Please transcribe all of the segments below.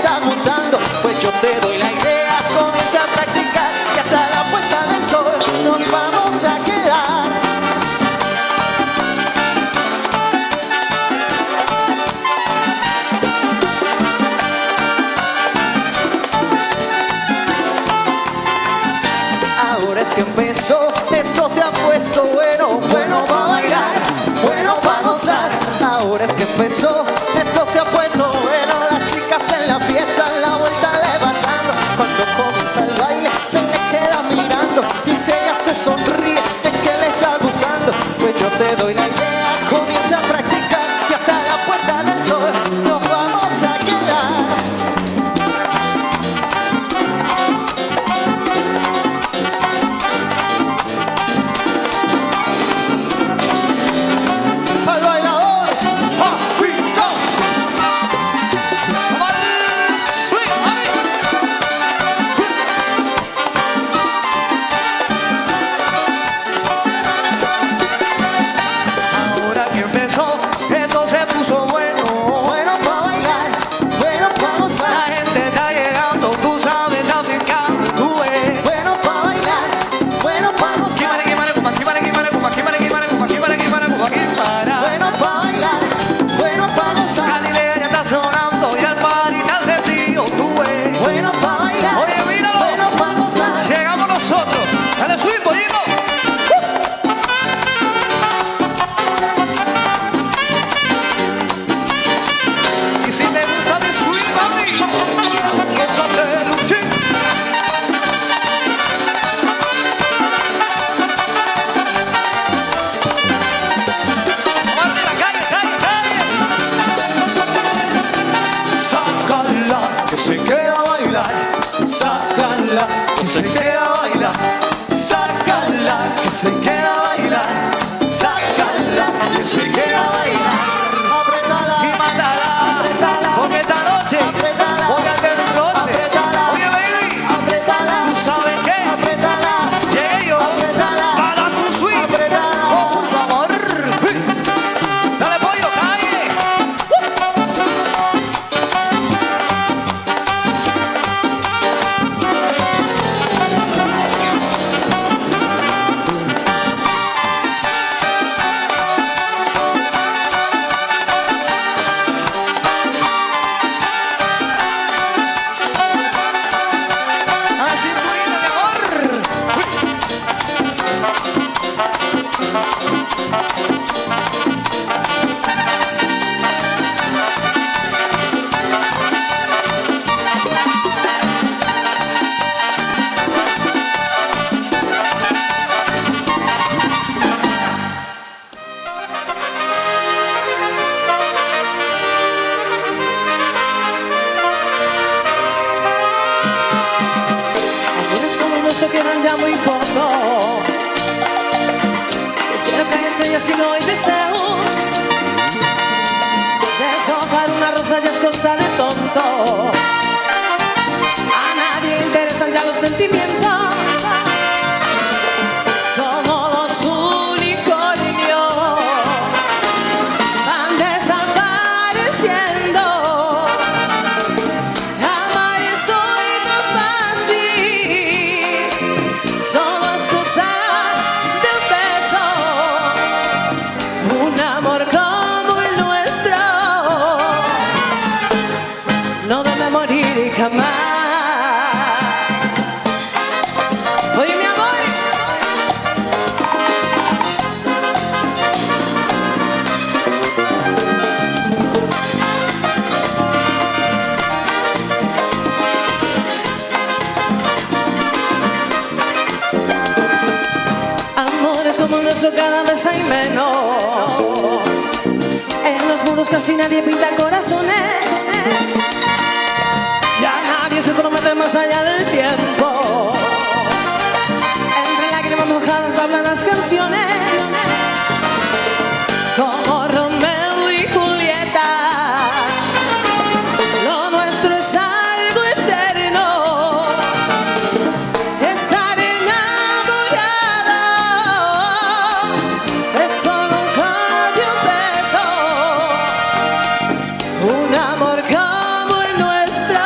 está gustando, pues yo te doy la idea. Comienza a practicar y hasta la puesta del sol nos vamos a quedar. Ahora es que empezó, esto se ha puesto bueno, bueno para bailar, bueno para gozar. Ahora es que empezó, esto se ha puesto bueno, las chicas en la fiesta, en la vuelta levantando. Cuando comienza el baile, él le queda mirando y si ella se sonríe, es que le está gustando. Pues yo te doy la idea, comienza a practicar y hasta la puesta del sol nos vamos a quedar. Al bailador africano. Ahora que empezó, esto se puso bueno, bueno para bailar, bueno para gozar. La gente está llegando, tú sabes, está africano, tú ves. Bueno para bailar, bueno para gozar. Bueno para bailar, bueno para gozar. Galilea ya está sonando y el party está encendido, tú ves. Bueno para bailar, oye míralo, bueno para gozar. Llegamos nosotros, dale subir pollito. Y si te gusta mi swing, mami, gózate, Luchín. Vamos a la calle, calle, calle. Sácala, que se queda a bailar. Sácala, que se queda a bailar. Sácala, que se queda a bailar. Sácala, que se queda a bailar. Apretala y mátala, apretala, porque esta noche apretala, voy a hacer un roce. Apretala, oye baby, apretala, tú sabes qué, apretala, llegué yo, apretala, para tu swing, apretala, con mucho amor. Dale pollo, calle. A la cinturita, mi amor. Amores como no se quedan ya muy poco. Quisiera que estrellas y no hay deseos. Deshojar una rosa ya es cosa de tonto. A nadie le interesan ya los sentimientos. Como los unicornios van desapareciendo. Amar es hoy tan fácil, solo es cosa de un beso. Un amor como el nuestro no debe morir jamás. Oye mi amor, amores como el nuestro cada vez hay menos. En los muros casi nadie pinta corazones. Ya nadie se promete más allá del tiempo. Entre lágrimas mojadas hablan las canciones. Como Romeo y Julieta, lo nuestro es algo eterno. Estar enamorado es solo un cambio, un beso. Un amor como el nuestro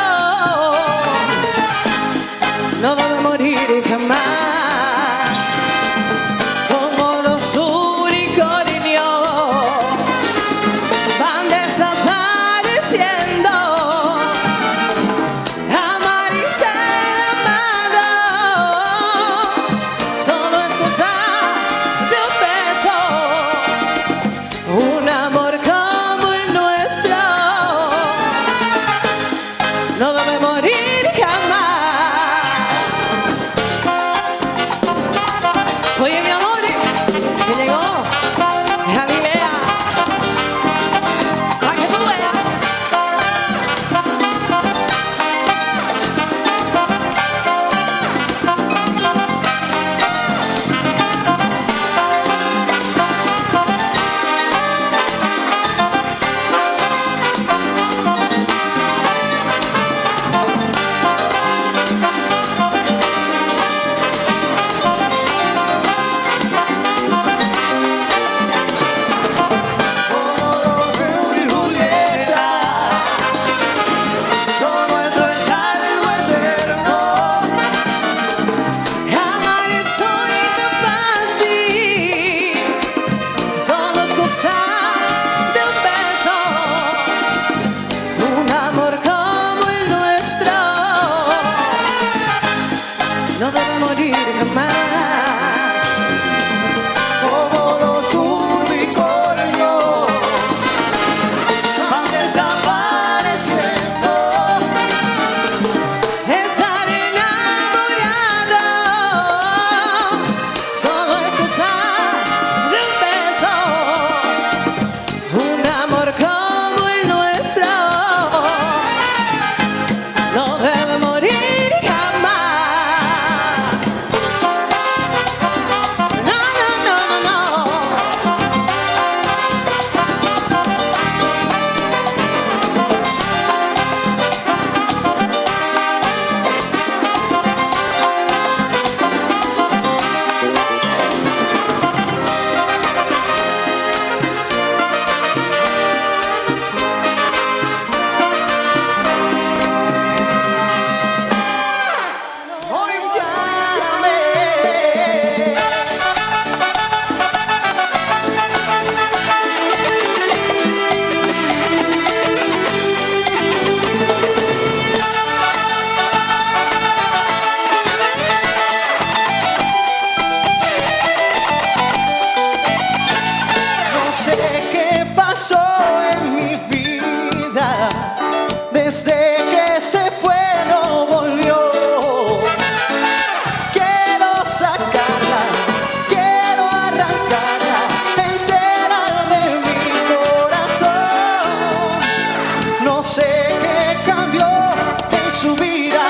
su vida,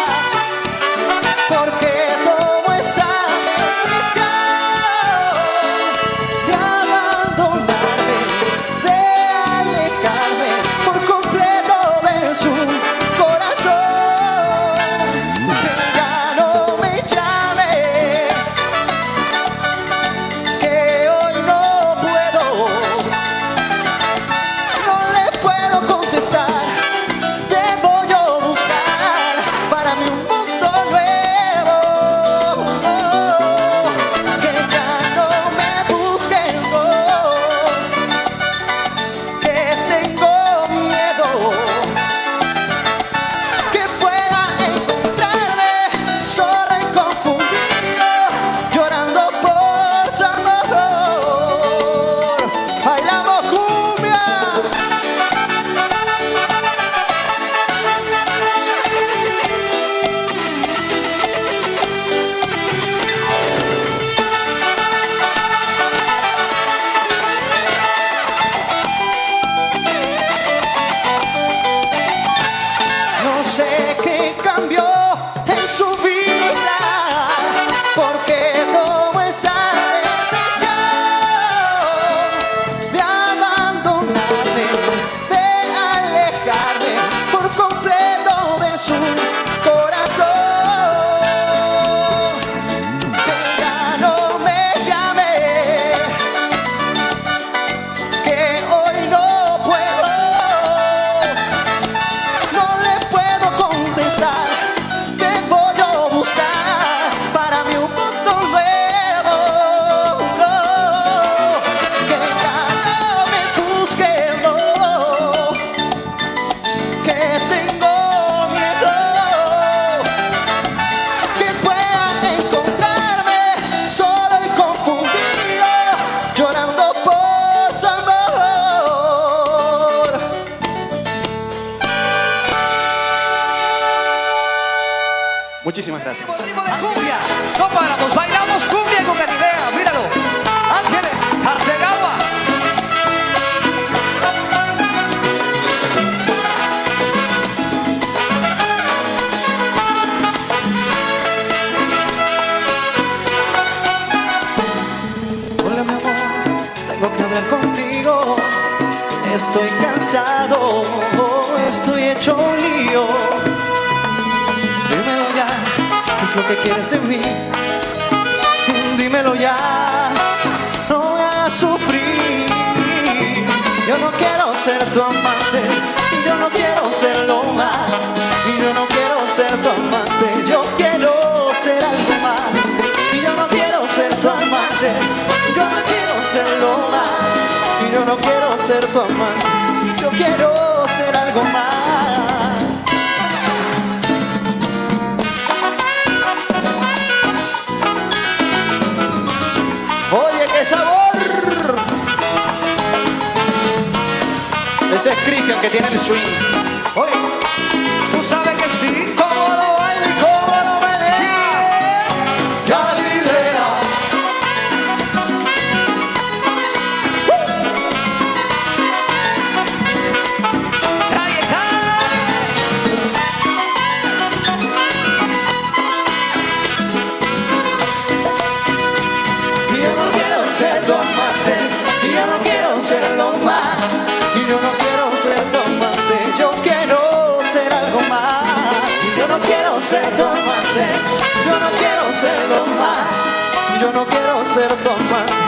porque tomo esa decisión de abandonarme, de alejarme por completo de su corazón. Que ya no me llame, que hoy no puedo, no le puedo contestar. Debo yo buscar para mí un mundo nuevo. Que ya no me busquen, no, que tengo miedo que pueda encontrarme solo y confundido, llorando por su amor. Bailamos cumbia. No sé qué cambió en su vida, porque tomo esa decisión de abandonarme, de alejarme por completo de su corazón. Que ya no me llame, que hoy no puedo, no le puedo contestar. Debo yo buscar para mí un mundo nuevo. No, que ya no me busquen, no, que tengo miedo que pueda encontrarme solo y confundido, llorando por su amor. Muchísimas gracias. Ritmo de cumbia, no paramos, bailamos cumbia con Galilea, míralo. Ángeles, Arceagua. Hola mi amor, tengo que hablar contigo. Estoy cansado, estoy hecho un lío. Dímelo ya, ¿qué es lo que quieres de mí? Dímelo ya, no me hagas sufrir. Yo no quiero ser tu amante, yo no quiero serlo más. Y yo no quiero ser tu amante, yo quiero ser algo más. Y yo no quiero ser tu amante, yo no quiero serlo más. Y yo no quiero ser tu amante, yo quiero ser algo más. Oye, qué sabor. Ese es Cristian que tiene el swing. Oye, Tú sabes que sí. cómo lo bailo y cómo lo menea. Galilea. Calle, calle. Y yo no quiero ser tu amante, y yo no quiero serlo más. Y yo no quiero ser tu amante, yo quiero ser algo más. Y yo no quiero ser tu amante, yo no quiero serlo más. Y yo no quiero ser tu amante,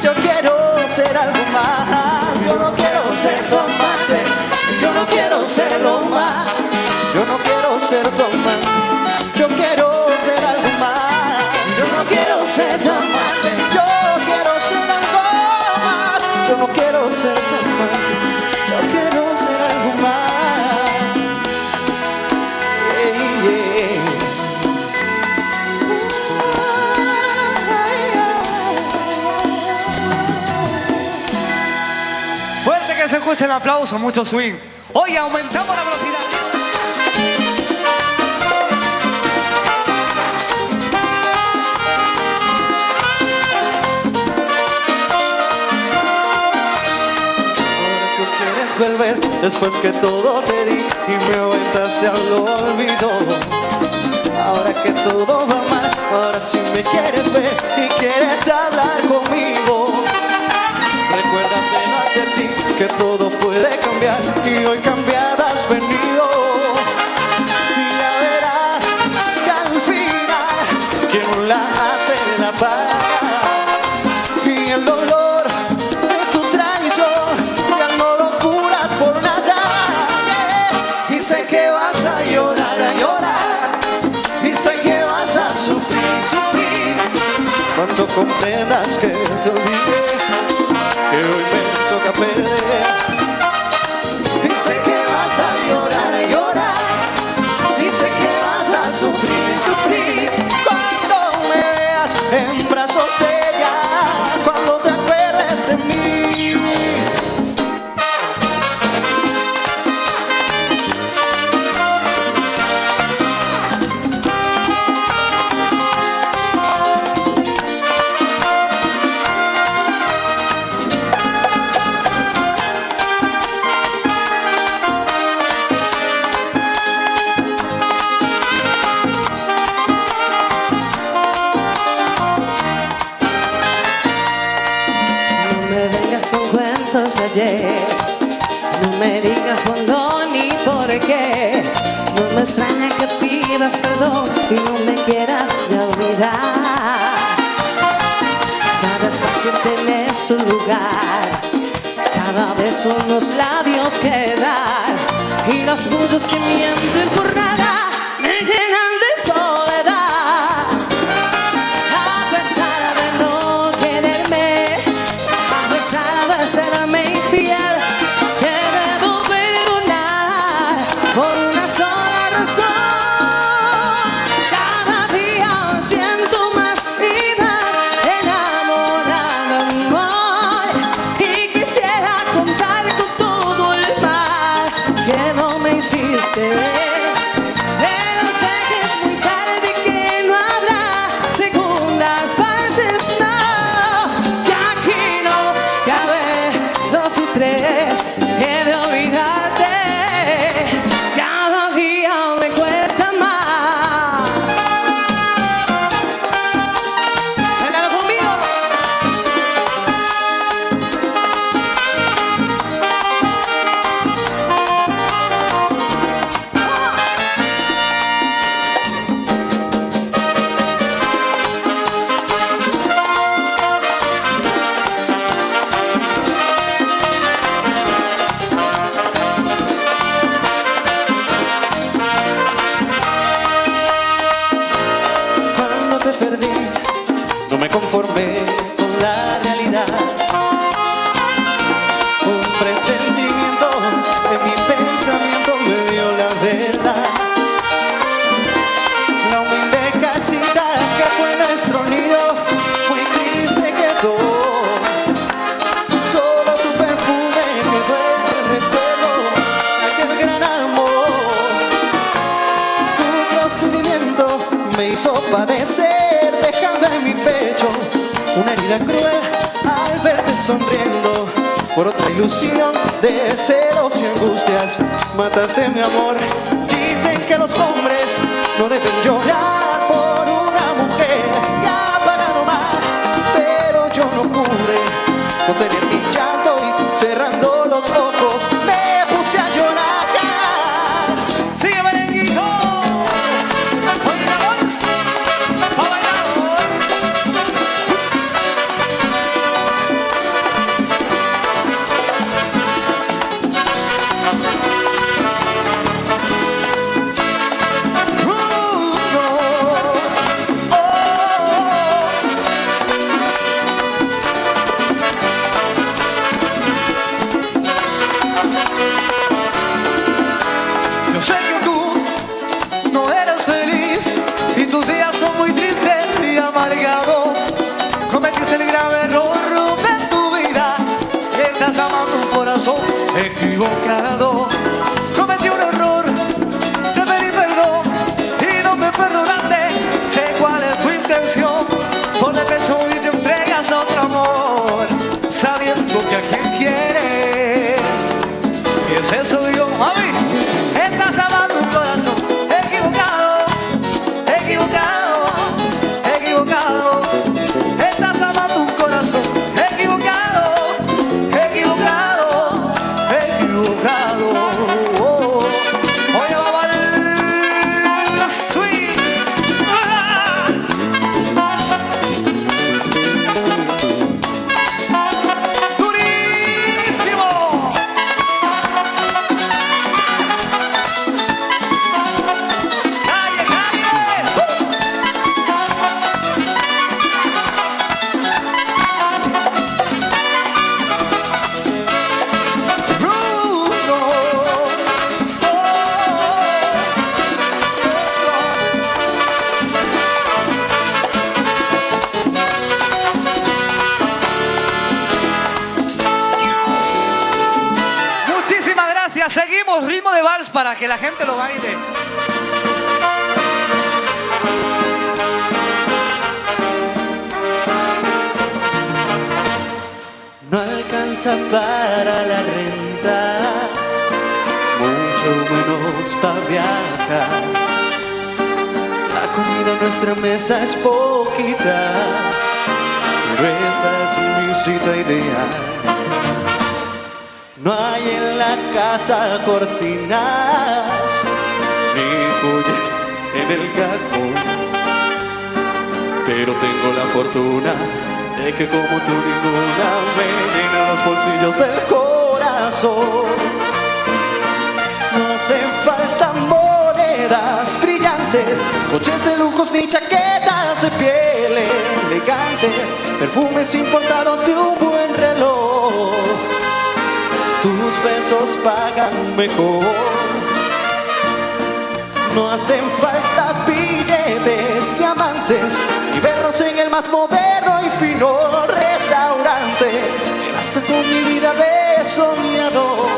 yo quiero ser algo más. Yo no quiero ser tu amante, yo no quiero serlo más. Yo no quiero ser tu amante, yo quiero ser algo más. Yo no quiero ser tu amante, yo quiero ser algo más. Yo no quiero ser tu amante, yo quiero ser algo más. Yeah, yeah. Fuerte que se escuche el aplauso, mucho swing. Oye, aumentamos la velocidad. Volver después que todo te di. y me aventaste al olvido. Ahora que todo va mal, ahora sí me quieres ver y quieres hablar conmigo. Recuerda que no advertí que todo puede cambiar y hoy cambiada has venido. Y ya verás que al final quien la hace la paga. Y el dolor de tu traición ya no lo curas por nada. Y sé que vas a llorar, a llorar. Y sé que vas a sufrir, sufrir. Cuando comprendas que te olvidé, que hoy me toca perder. Y sé que vas a llorar, a llorar. Y sé que vas a sufrir, sufrir. Cuando me veas en brazos de ella, cuando te acuerdes de mí. Ayer. No me digas cuándo ni por qué. No me extraña que pidas perdón y no me quieras ya olvidar. Cada espacio tiene su lugar, cada beso unos labios que dar. Y los mundos que mienten por nada me llenan de soledad. A pesar de no quererme, a pesar de serme infiel, te debo perdonar por una sola razón. Cada día me siento más y más enamorada de amor. Y quisiera contar con todo el mal que no me hiciste ver. Pero sé que es muy tarde, que no habrá segundas partes, no. Que aquí no cabe dos y tres, he de olvidarte. Cada día me cuesta más. Bailalo conmigo. Cuando te perdí, no me conformé con la realidad. Un presentimiento en mi pensamiento me dio la verdad. La humilde casita que fue nuestro nido muy triste quedó. Solo tu perfume quedó el recuerdo de aquel gran amor. Tu procedimiento me hizo padecer, dejando en mi pecho una herida cruel al verte sonriendo. Por otra ilusión de celos y angustias mataste mi amor. Dicen que los hombres no deben llorar por una mujer que ha pagado mal, pero yo no pude contener mi llanto y cerrando los ojos me puse a llorar. Sigue merenguito. Oye, amor, a bailar. Yo sé que tú no eres feliz y tus días son muy tristes y amargados. Cometiste el grave error de tu vida, estás amando un corazón equivocado. Cometí un error, te pedí perdón y no me perdonaste. Sé cuál es tu intención, por el pecho y te entregas a otro amor, sabiendo que a quien quieres, y ese soy yo, mami. vals para que la gente lo baile. No alcanza para la renta, mucho menos para viajar. La comida en nuestra mesa es poquita, pero esta es mi cita ideal. No hay en la casa cortinas ni joyas en el cajón, pero tengo la fortuna de que como tú ninguna me llena los bolsillos del corazón. No hacen falta monedas brillantes, coches de lujos ni chaquetas de piel elegantes, perfumes importados de un buen reloj. Tus besos pagan mejor. No hacen falta billetes, diamantes, ni verlos en el más moderno y fino restaurante. Me basta con mi vida de soñador.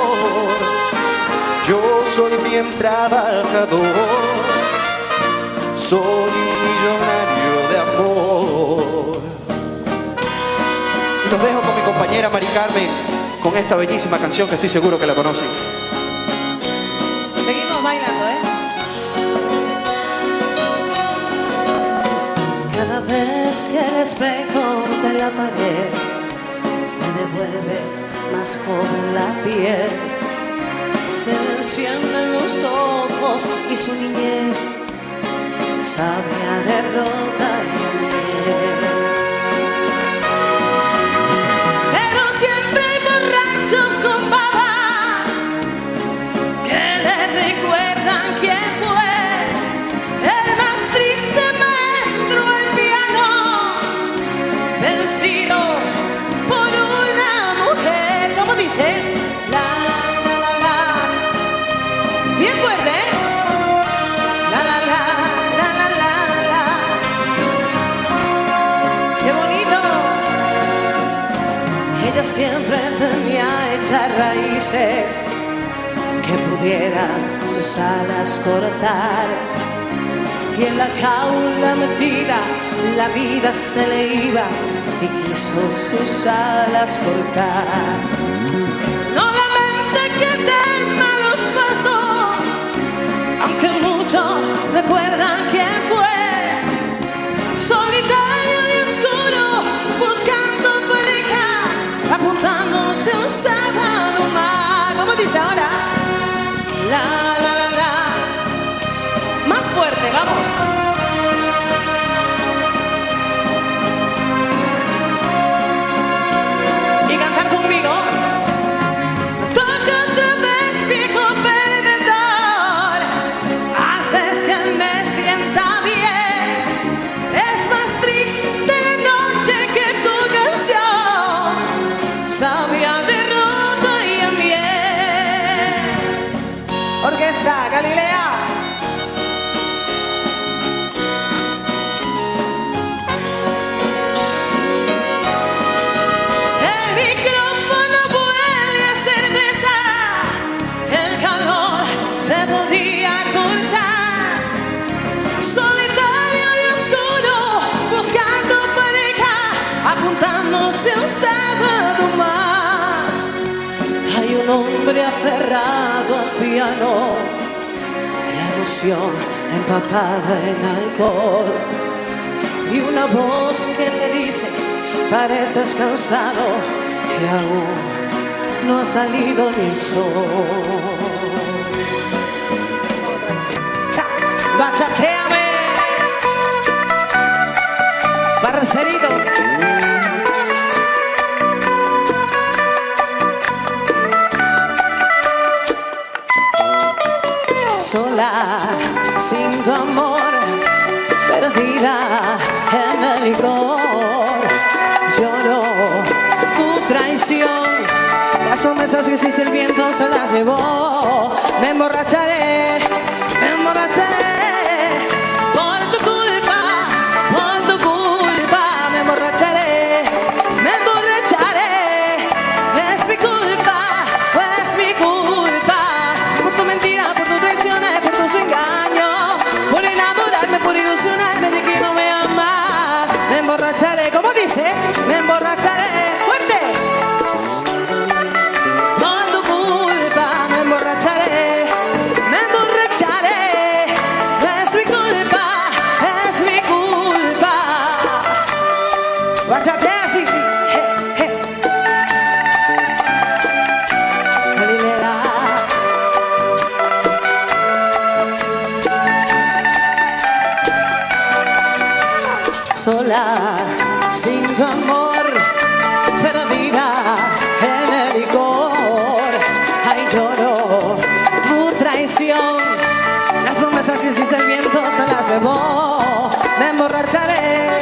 Yo soy bien trabajador, soy un millonario de amor. Y los dejo con mi compañera Mari Carmen, con esta bellísima canción que estoy seguro que la conocen. Seguimos bailando, ¿eh? Cada vez que el espejo de la pared me devuelve más joven la piel, se le encienden los ojos y su niñez sabe a derrota y a miel. Pero siempre hay borrachos con baba que le recuerdan quién fue el más triste maestro del piano, vencido por una mujer. ¿Cómo dice? Bien fuerte, ¿eh? La la la, la la la la. Qué bonito. Ella siempre tenía echar raíces que pudieran sus alas cortar, y en la jaula metida la vida se le iba y quiso sus alas cortar. Nuevamente que den malos pasos, aunque muchos recuerdan quién fue, solitario y oscuro, buscando pareja, apuntándose un sábado más. ¿Cómo dice ahora? La, la, la, la. Más fuerte, vamos. Y cantar conmigo. Toca otra vez, viejo perdedor, haces que me sienta bien. Es más triste la noche que tu canción sabe a derrota y a miel. Orquesta Galilea. El micrófono huele a cerveza, el calor se podía cortar. Solitario y oscuro, buscando pareja, apuntándose un sábado más. Hay un hombre aferrado al piano, la emoción empapada en alcohol, y una voz que te dice: pareces cansado, que aún no ha salido ni el sol. Bachateame, parcerito. Sola, sin tu amor, perdida en el licor, lloro tu traición, las promesas que hiciste el viento se las llevó. Me emborracharé por tu culpa, me emborracharé, es mi culpa, por tu mentira. sola, sin tu amor, perdida en el licor. Ay, lloro tu traición, las promesas que hiciste el viento se las llevó. Me emborracharé,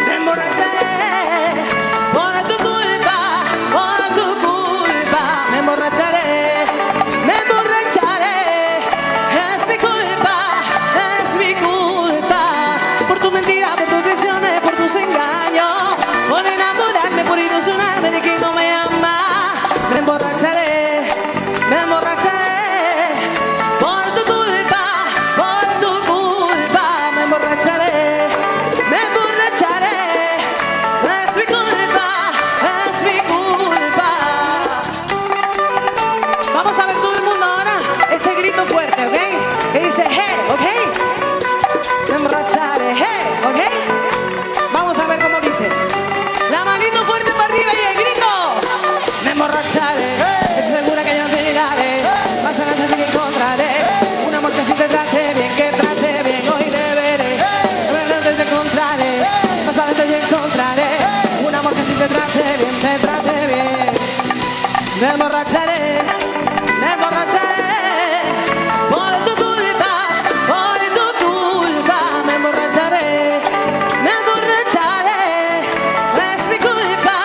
me emborracharé, por tu culpa, me emborracharé, me emborracharé. Es mi culpa, es mi culpa, por tu mentira, por tus traiciones, por tus engaños, por enamorarme, por ilusionarme de quien no me ama. Me emborracharé, me emborracharé, por tu culpa, me emborracharé, me emborracharé. Es mi culpa, es mi culpa. Vamos a ver todo el mundo ahora ese grito fuerte, ¿ok? Que dice, hey, ¿ok? Me emborracharé, hey, ¿ok? Vamos a ver cómo dice. La manito fuerte para arriba y el grito. Me emborracharé, estoy segura que yo te llegaré. Más adelante sí que encontraré un amor que así te trate bien, que trate bien. Hoy te veré, más adelante te encontraré. Más adelante te encontraré un amor que así te trate bien, te trate bien. Me emborracharé, me emborracharé, por tu culpa, me emborracharé, me emborracharé. Es mi culpa,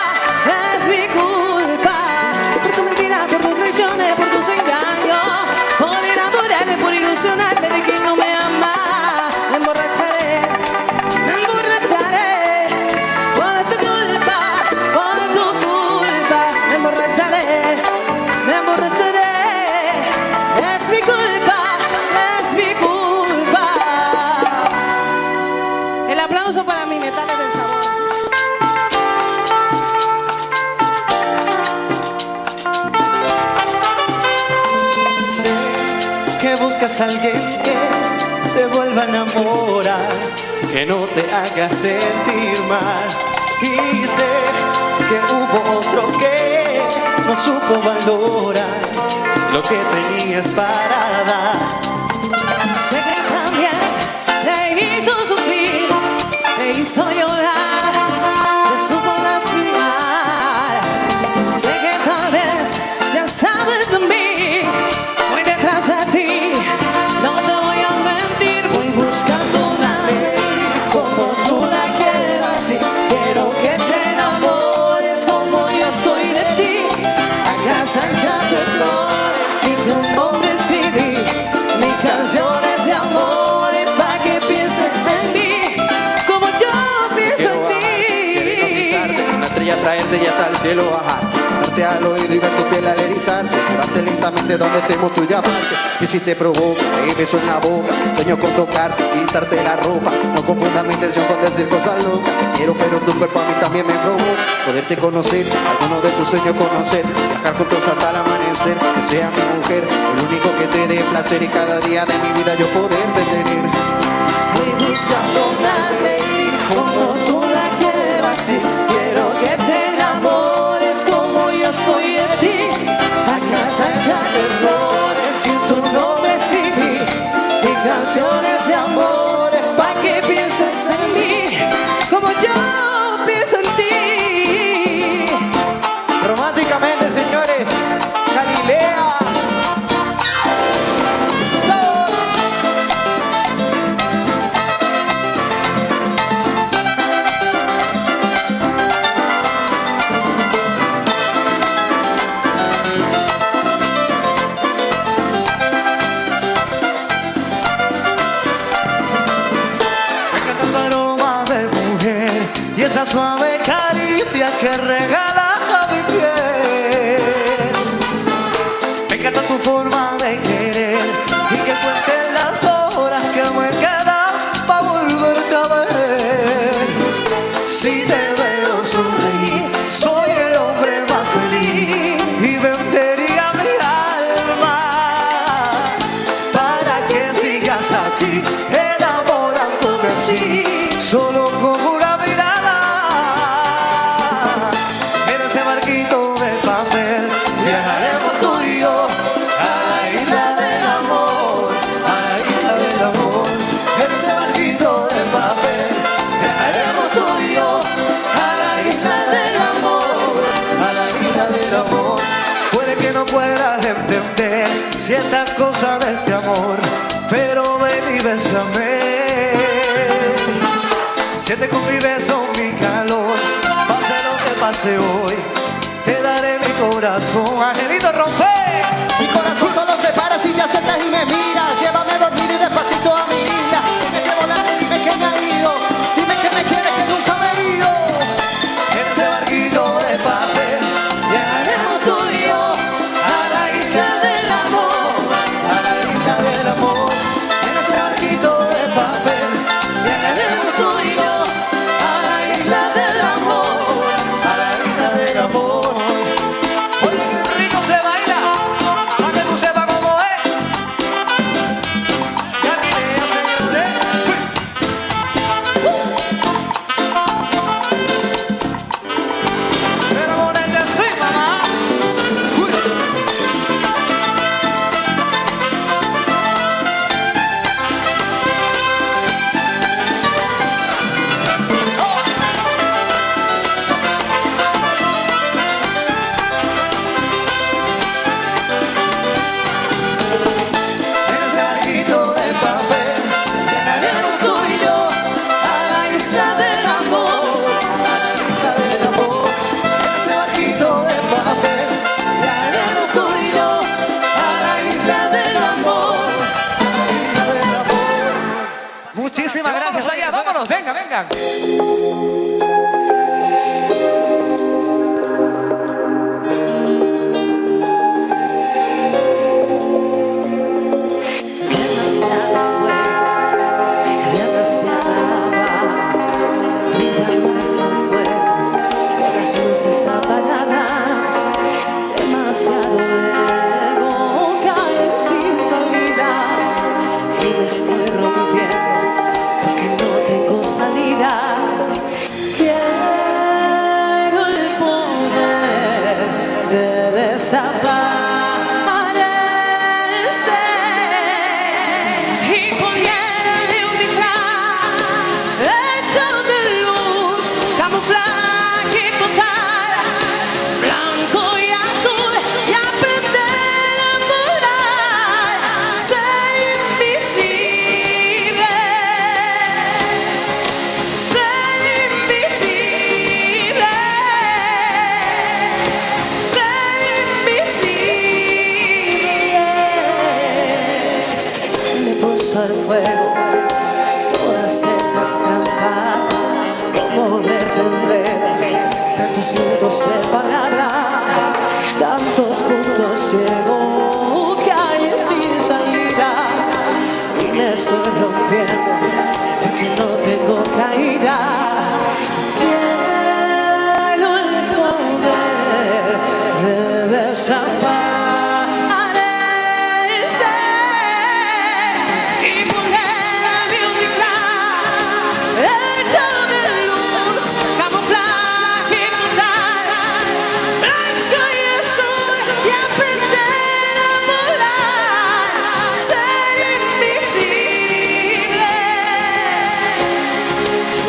por tu mentira, por tus traiciones, por tus engaños, por enamorarme, por ilusionarme de quien no me ama. Me emborracharé, me emborracharé, por tu culpa, me emborracharé, me emborracharé. Es mi culpa, es mi culpa. El aplauso para mi metales del sabor. Sé que buscas a alguien que te vuelva a enamorar, que no te haga sentir mal. Y sé que hubo otro que no supo valorar lo que tenías para dar. Sé que también te hizo sufrir, te hizo llorar, te supo lastimar. Sé que tal vez ya sabes de mí, voy detrás de ti, no te voy a mentir. Voy buscando una ley como tú la quieras, y quiero que te enamores como yo estoy de ti. Hagas sacarte flores y tu nombre escribí, mis canciones de amores para que pienses en mí como yo pienso en ti. Una estrella traerte y hasta el cielo bajar, darte al oído y ver tu piel al erizarte, llevarte lentamente donde estemos tú y aparte. Y si te provoca, te beso en la boca, sueño con tocarte, quitarte la ropa. No confundas mi intención con decir cosas locas. Quiero, pero tu cuerpo a mí también me provoca. Poderte conocer, alguno de tus sueños conocer, viajar juntos hasta el amanecer, que sea mi mujer, el único que te dé placer y cada día de mi vida yo poderte tener. Voy buscando una ley como tú la quieras, y quiero que te enamores como yo estoy de ti. A casa de flores y tu nombre escribí, mis canciones de amores para que pienses en mí como yo pienso en ti. Románticamente, señores, Galilea. Esa suave caricia que regala a mi piel. Me encanta tu forma de querer y que cuentes las horas que me quedan para volverte a ver. Si te veo sonreír, soy el hombre más feliz y vendería mi alma para que sigas así, enamorándome así, solo con una mirada. ciertas cosas de este amor, pero ven y bésame. Siente con mi beso mi calor, pase lo que pase hoy, te daré mi corazón. Angelito, rompe. Mi corazón solo se para si te acercas y me miras. Llévame a dormir y despacito a mi isla. Dime ese volante, dime que me ha ido. Dime que me quieres, que nunca me he ido. En ese barquito de papel llegaremos tú y yo a la isla del amor, a la isla del amor. En ese barquito de papel llegaremos tú y yo a la isla del amor, a la isla del amor. Oye, qué rico se baila, para que tú sepas cómo es. Galilea, señores. Pero ponerte así, mamá. En ese barquito de papel llegaremos tú y yo a la isla del amor, a la isla del amor. En ese barquito de papel llegaremos tú y yo a la isla del amor, a la isla del amor. Muchísimas gracias. Allá, vámonos, venga, vengan. Demasiado fuego, demasiada agua, brilla más el fuego, con las luces apagadas. Demasiado fuego, cae sin salidas y me estoy rompiendo porque no tengo salida. Quiero el poder de desaparecer y ponerle un disfraz hecho de luz, camuflaje total, blanco y azul, y aprender a volar, ser invisible, ser invisible, ser invisible. Me puso al fuego todas esas trampas, como desenredo, tantos nudos de palabra, tantos puntos ciegos que hay sin salida, y me estoy rompiendo porque no tengo caída. Quiero el poder de desaparecer y ponerle un disfraz hecho de luz, camuflaje total, blanco y azul, y aprender a volar, ser invisible,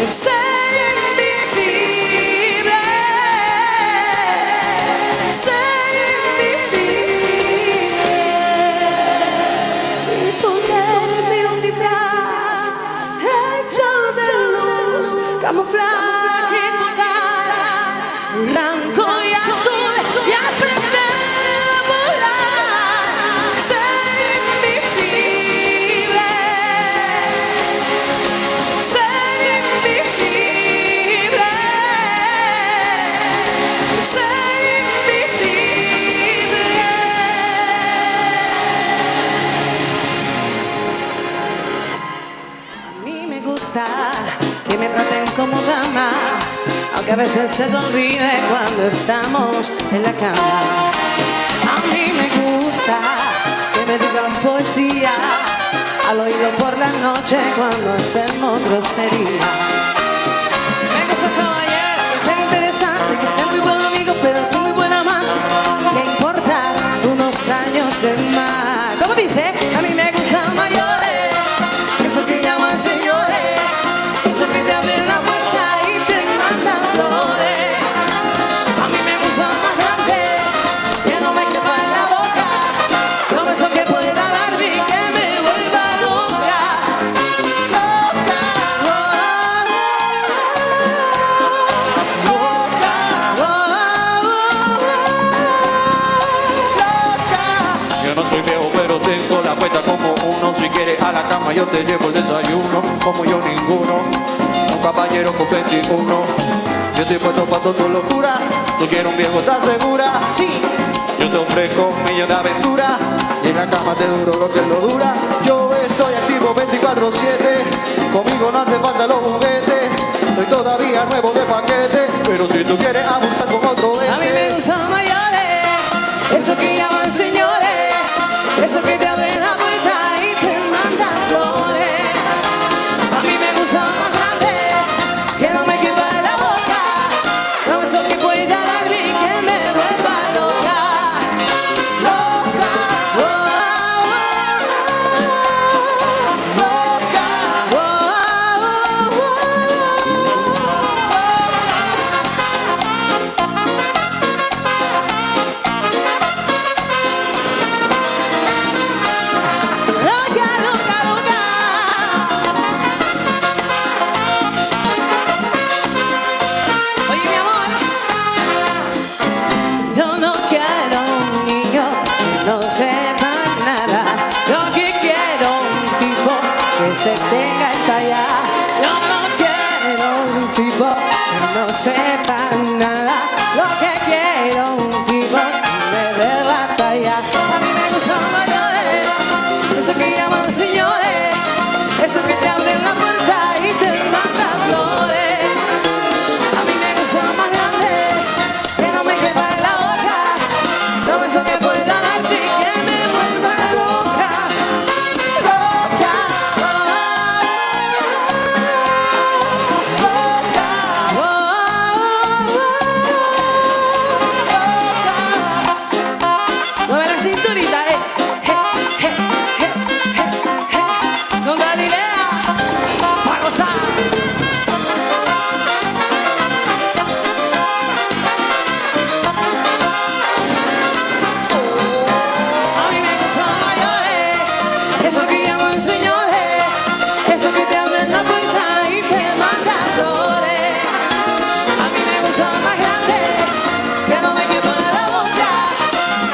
ser invisible, ser invisible, y ponerme un disfraz hecho de luz, camuflaje total, blanco y azul, y aprender a volar, ser invisible, ser invisible, ser invisible. A mí me gusta que me traten como dama, aunque a veces se te olvide cuando estamos en la cama. A mí me gusta que me digan poesía al oído por la noche cuando hacemos grosería. Me gusta caballero, que sea interesante, que sea muy buen amigo, pero soy muy buen amante. ¿Qué importa unos años de más? ¿Cómo dice? A mí me gustan mayores, esos que llaman señores, esos que te abren la puerta y te mandan flores. A mí me gustan más grandes, que no me quepan en la boca, como esos que pueden la cama yo te llevo el desayuno, como yo ninguno, un caballero con 21. Yo estoy puesto para tu locura, tú quieres un viejo, ¿estás segura? Sí. Yo te ofrezco un millón de aventuras y en la cama te duro lo que lo dura. Yo estoy activo 24/7, conmigo no hace falta los juguetes. Estoy todavía nuevo de paquete, pero si tú quieres abusar con otro A mí me gustan mayores, eso que llaman señores, eso que te abren la puerta y te mandan flores. A mí me gustan más grandes, que no me quepa de la boca, no eso que pueda darme y que me vuelva loca. Loca, oh, loca. oh, oh, oh, loca, loca, loca. Oye, mi amor, yo no quiero un niño que no sepa nada. Yo que quiero un tipo que se tenga estallar. Yo no quiero un tipo que no sepa nada. Lo que quiero un tipo que me dé la talla. A mí me gustan mayores, eso que llaman señores, eso que te abren la puerta y te mandan flores. A mí me gustan más grandes, que no me quepa en la boca, no eso que pueda darte y que me vuelva loca. Loca, loca, mueve la cinturita, con Galilea, para gozar. A mí me gustan mayores, eso que llaman señores, eso que te abren la puerta y te mandan flores. A mí me gustan más grandes, que no me quepa de la boca,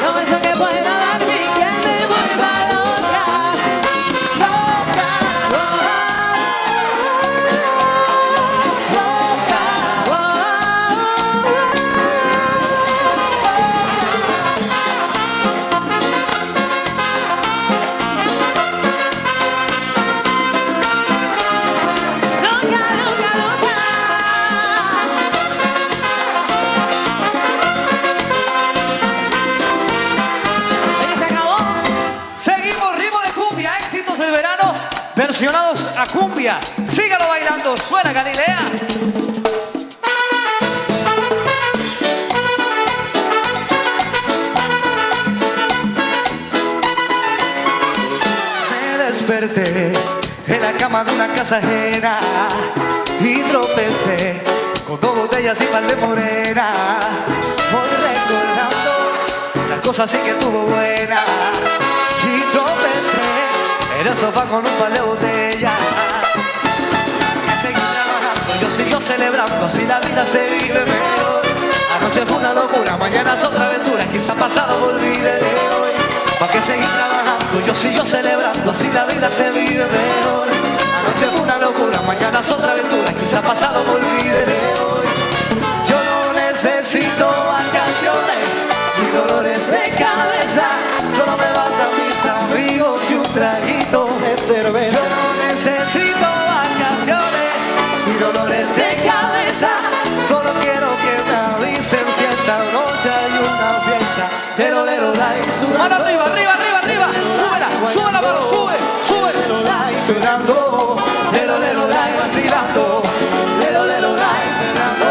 no eso que pueda darme y que me vuelva loca. Loca, loca, loca, loca. Oye, se acabó. Seguimos, ritmo de cumbia, éxitos del verano, versionados a cumbia. Sígalo bailando, suena Galilea. Me desperté en la cama de una casa ajena y tropecé con 2 botellas y par de morena. Voy recordando las cosas sí que estuvo buena y tropecé en el sofá con un par de botellas. Que seguí trabajando, yo sigo celebrando, así la vida se vive mejor. Anoche fue una locura, mañana es otra aventura, quizá pasado me olvide de hoy. ¿Para qué seguir trabajando? Yo sigo celebrando, así la vida se vive mejor. Anoche fue una locura, mañana es otra aventura, quizá pasado me olvide de hoy. Yo no necesito vacaciones ni dolores de cabeza, solo me bastan mis amigos y un traguito de cerveza. Yo no necesito vacaciones ni dolores de cabeza, solo quiero que me avisen si esta noche hay una fiesta. Lero, lero, dai, sudando. Mano arriba, arriba, arriba, arriba. Súbela, súbela, mano, sube, sube. Lero, dai, sudando. Lero, lero, dai, vacilando. Lero, lero, dai, sudando.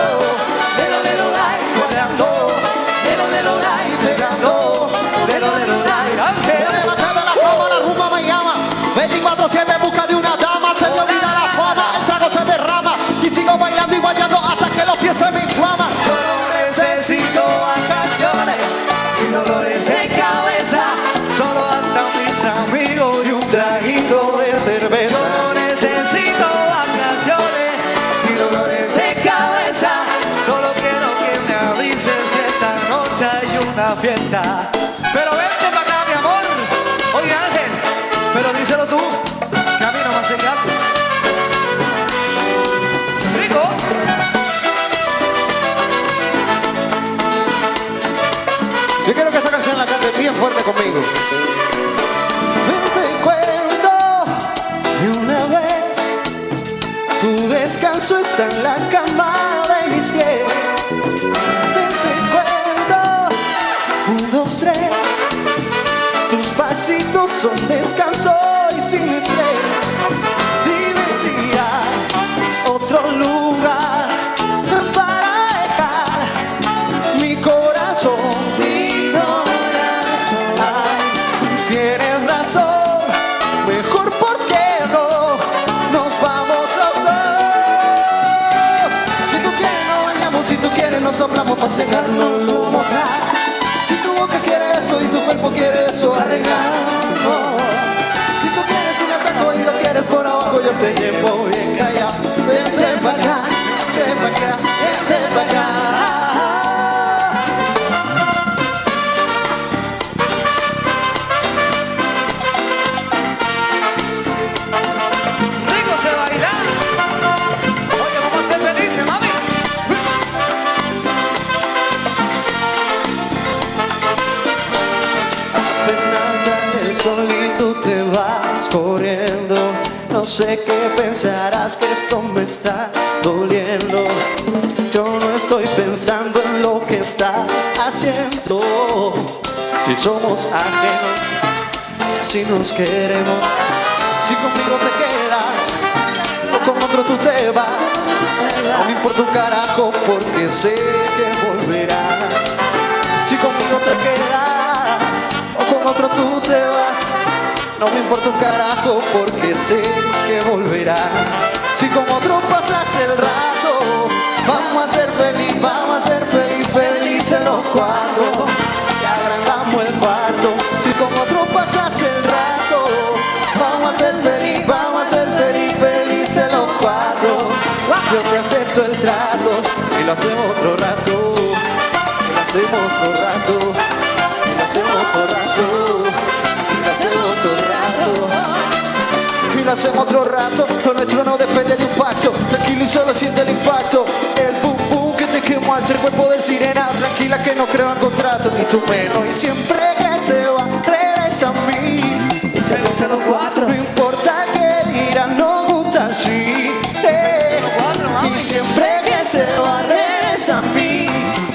Lero, lero, dai, coreando. Lero, lero, dai, pegando. Lero, lero, dai, Me levantando la cama, la rumba me llama 24/7 en busca de una dama. Se me olvida la fama, el trago se derrama y sigo bailando y bailando hasta que los pies se me inflaman. yo no necesito vacaciones ni dolores de cabeza, solo andan mis amigos y un traguito de cerveza. Yo no necesito vacaciones ni dolores de cabeza, solo quiero que me avisen si esta noche hay una fiesta. Pero vente para acá, mi amor. Oye, Ángel, pero díselo tú. fuerte conmigo. Te cuento de una vez, tu descanso está en la cama de mis pies. Te cuento, 1, 2, 3, tus pasitos son descanso y sin estrés. Dime si hay otro lugar para dejar mi corazón. Ay, tienes razón, mejor porque no nos vamos los dos. Si tú quieres nos bañamos, si tú quieres nos soplamos para secarnos un mojar. Si tu boca quiere eso y tu cuerpo quiere eso, arreglamos. Si tú quieres un atajo y lo quieres por abajo, yo te llevo bien callado. Vente para acá, vente para acá, vente para acá. Rico se baila. Oye, vamos a ser felices, mami. Apenas sale el sol y tú te vas corriendo. No sé qué pensarás, que esto me está doliendo. Yo no estoy pensando en lo que estás haciendo. Si somos ajenos, si nos queremos, si conmigo te quedas o con otro tú te vas, no me importa un carajo porque sé que volverás. Si conmigo te quedas o con otro tú te vas, no me importa un carajo porque sé que volverás. Si con otro pasas el rato, vamos a ser feliz, vamos a ser feliz, felices los cuatro. Y agrandamos el cuarto. Si con otro pasas el rato, vamos a ser feliz, vamos a ser feliz, felices los cuatro. Yo te acepto el trato y lo hacemos otro rato. Y lo hacemos otro rato. Y lo hacemos otro rato. Y lo hacemos otro rato. Y lo hacemos otro rato. Lo nuestro no depende de un pacto. Tranquilo y solo siente el impacto. El pum pum que te quemo al ser cuerpo de sirena. Tranquila que no creo en contrato, ni tú menos. Y siempre que se va, regresa a mí. Regresa a los cuatro. No importa que dirán, no gusta así. Y siempre que se va, regresa a mí.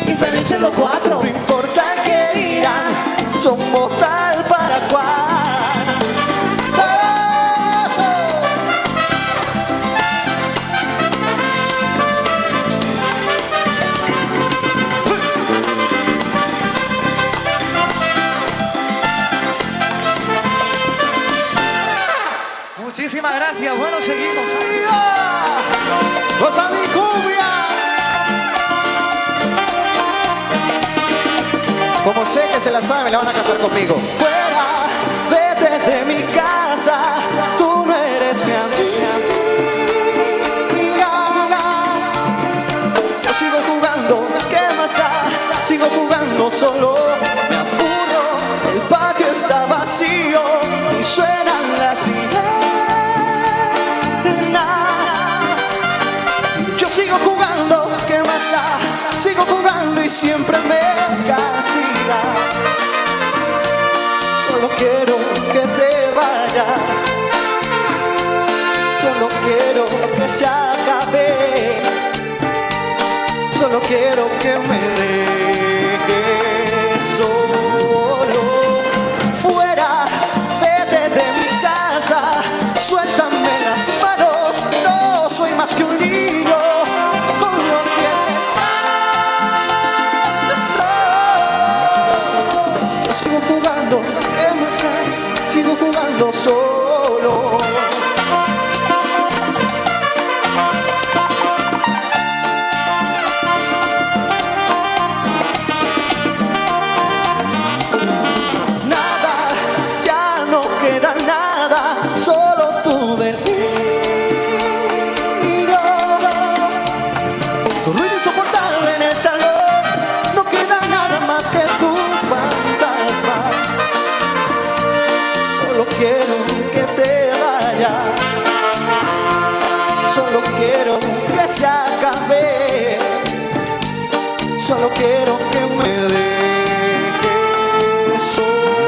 Infelices los cuatro. No importa que dirán, somos tal para cual. Muchísimas gracias. Bueno, seguimos. ¡Goza mi cumbia! Como sé que se la saben, la van a cantar conmigo. Fuera, vete de mi casa, tú no eres mi amiga. Yo sigo jugando, ¿qué más da? Sigo jugando solo, me apuro, el patio está vacío y suenan las sirenas. Yo sigo jugando, ¿qué más da? Sigo jugando y siempre me castiga. Solo quiero que te vayas, solo quiero que se acabe, solo quiero que me dejes solo. Fuera, vete de mi casa, suéltame las manos, no soy más que un niño con los pies descalzos. Yo sigo jugando, ¿qué más da? Sigo jugando solo. Solo quiero que me dejes solo.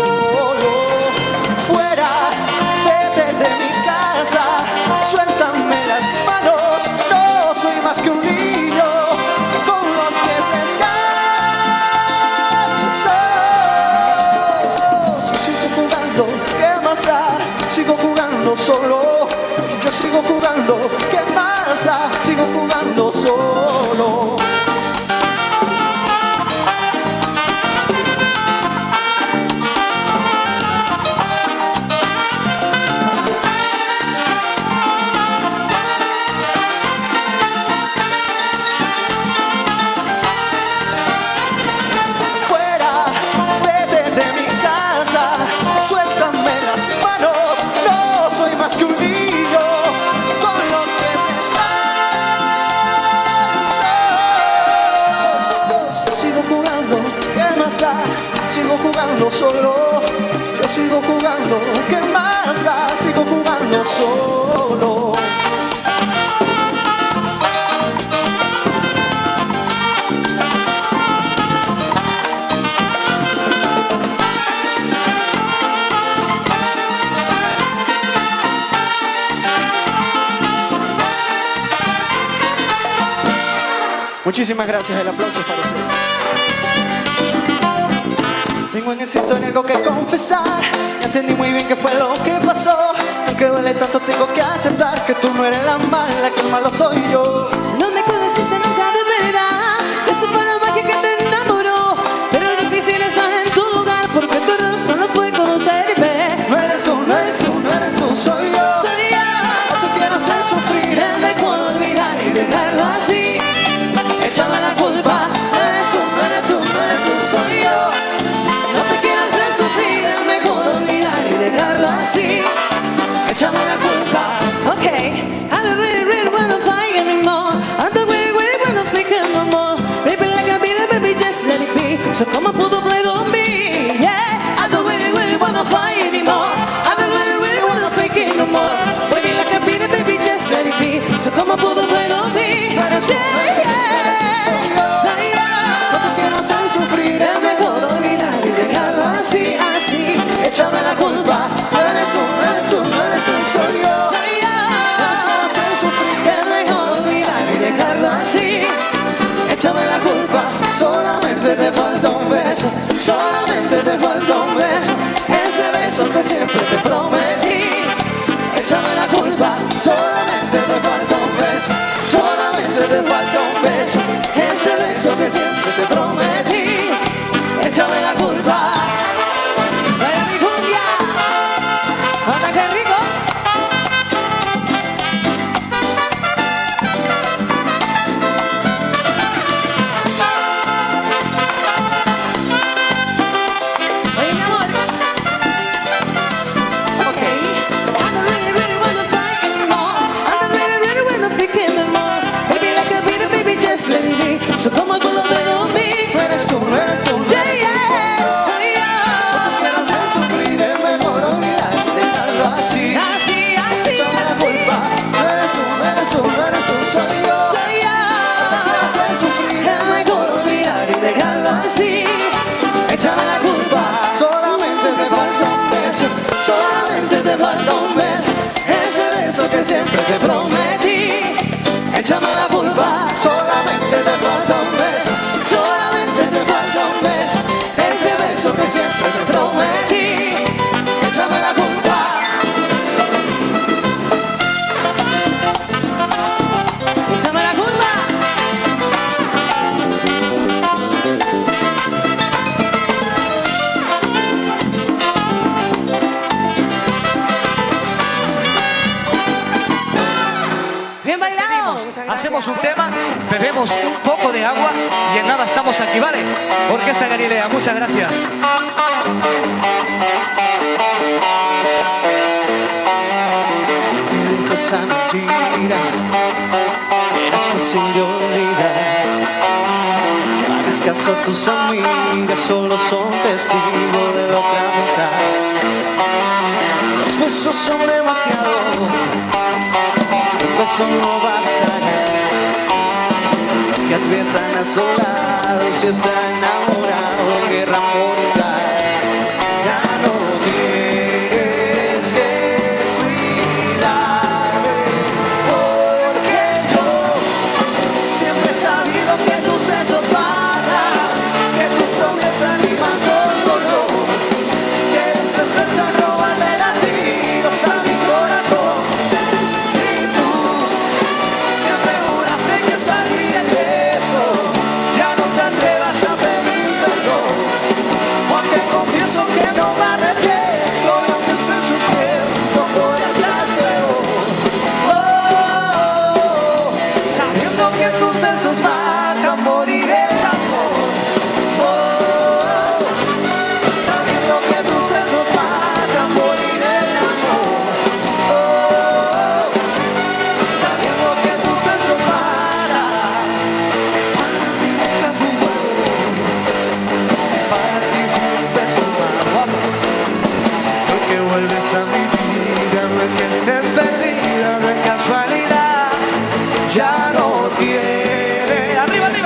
jugando, ¿qué más da? Sigo jugando solo. Sigo jugando solo, yo sigo jugando, ¿qué más da? Sigo jugando solo. Muchísimas gracias, el aplauso es para usted. Tengo en esa historia algo que confesar. Ya entendí muy bien qué fue lo que pasó. Aunque duele tanto tengo que aceptar que tú no eres la mala, que el malo soy yo. No me conociste nunca de verdad. Esa fue la magia que te enamoró. Pero no quisiera estar en tu lugar, porque tu error solo fue conocerme. No eres tú, no eres tú, no eres tú, soy yo. Soy yo. No te quiero hacer sufrir. Es mejor olvidar y dejarlo así. Échame la culpa. No eres tú, no eres tú, no eres tú, soy yo. No te quiero hacer sufrir. Es mejor olvidar y dejarlo así. Échame la culpa. Okay, I don't really wanna fight anymore. I don't really wanna think no more. Baby, like I beat it, baby, just let it be. So come on, put the blade on me. Yeah, I don't really wanna fight anymore. I don't really wanna think no more. Baby, like I beat it, baby, just let it be. So come on, put the blade on me. Yeah, soy yo. No te quiero hacer sufrir. Es mejor olvidar y dejarlo así, así. Échame la culpa. No eres tú, no eres tú, no eres tú, soy yo. Soy yo. No te quiero hacer sufrir. Es mejor olvidar y dejarlo así. Échame la culpa. Solamente te falta un beso. Solamente te falta un beso. Ese beso que siempre te prometí. Échame la culpa. Solamente te falta un beso. Solamente te falta un beso. Ese beso que siempre te prometí. Échame la culpa. Vaya mi cumbia. ¡Anda qué rico! Oye, mi amor. Okay. I don't really wanna fight anymore. I don't really wanna think anymore. Baby, like a beat, baby, just let it be. So come on, pull up on me. No eres tú, no eres tú, no Yeah, eres tú, yeah, soy yo. no te quiero hacer sufrir, es mejor olvidar y dejarlo así. Así, así, Échame la así. culpa. No eres tú, no eres tú, no eres tú, soy yo. Soy yo. No te quiero hacer sufrir, Es mejor olvidar y dejarlo así. échame la culpa. Solamente te falta un beso. Solamente te falta un beso. Ese beso que siempre te prometí. Échame la culpa. Solamente te falta un beso. Solamente te falta un beso. Ese beso que siempre te prometí. Échame la culpa. Échame la culpa. Bien bailado. Hacemos un tema, bebemos un poco de agua y en nada estamos aquí, ¿vale? Orquesta Galilea, muchas gracias. ¿Quién te dijo esa mentira? Que eras fácil de olvidar. No hagas caso a tus amigas, solo son testigos de la otra mitad. Los besos son demasiado. Un beso no bastará. Que adviertan a su lado si está enamorado en guerra mortal. Ya no tienes que cuidarme, porque yo siempre he sabido que tus besos matan, que tus promesas animan con dolor, que eres experta en robarle latidos a mi corazón. Y tú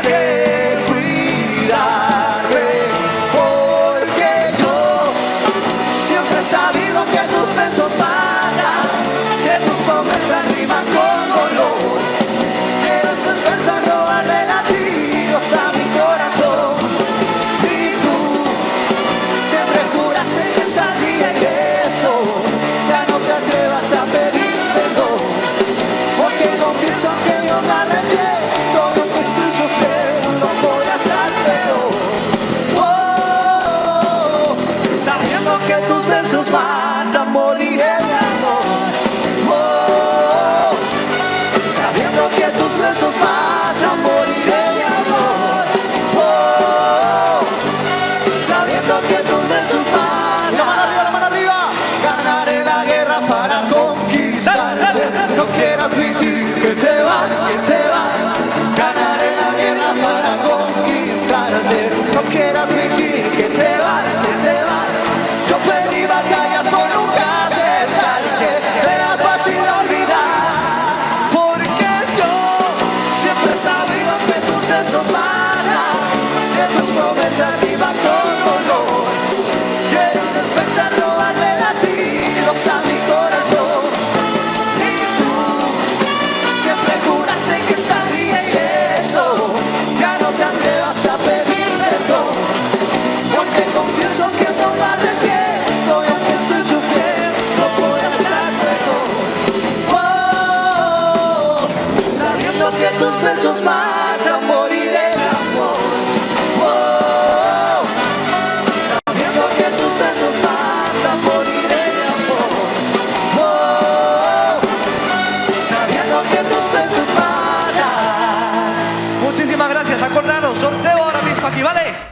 que cuidarme, porque yo siempre he sabido que tus besos matan, que tus promesas riman con dolor, que eres experto en robarle latidos a mi corazón. Y tú siempre juraste que salía y eso, ya no te atrevas a pedir perdón, porque confieso que yo me arrepiento, lo que estoy sufriendo podrá estar peor. Oh, sabiendo que tus besos matan, moriré de amor. Oh, sabiendo que tus besos matan, moriré de amor. Oh, sabiendo que tus besos matan. La mano arriba, ganaré la guerra para conquistarte. No quiero admitir que te vas, que te vas. Ganaré la guerra para conquistarte. No quiero admitir que te vas, que te vas. Yo perdí batallas por nunca aceptarte. Era fácil olvidar, porque yo siempre he sabido que tus besos matan, que tus promesas riman con dolor, que eres experta en robarle latidos a mi corazón. Y tú siempre juraste que saldría ileso, ya no te atrevas a pedir perdón, porque confieso que no me arrepiento, y aunque estoy sufriendo podrá estar mejor. Oh, sabiendo que tus besos matan, moriré de amor. Oh, sabiendo que tus besos matan, moriré de amor. Oh, sabiendo que tus besos matan. Muchísimas gracias. Acordaros, sorteo ahora mismo aquí, ¿vale?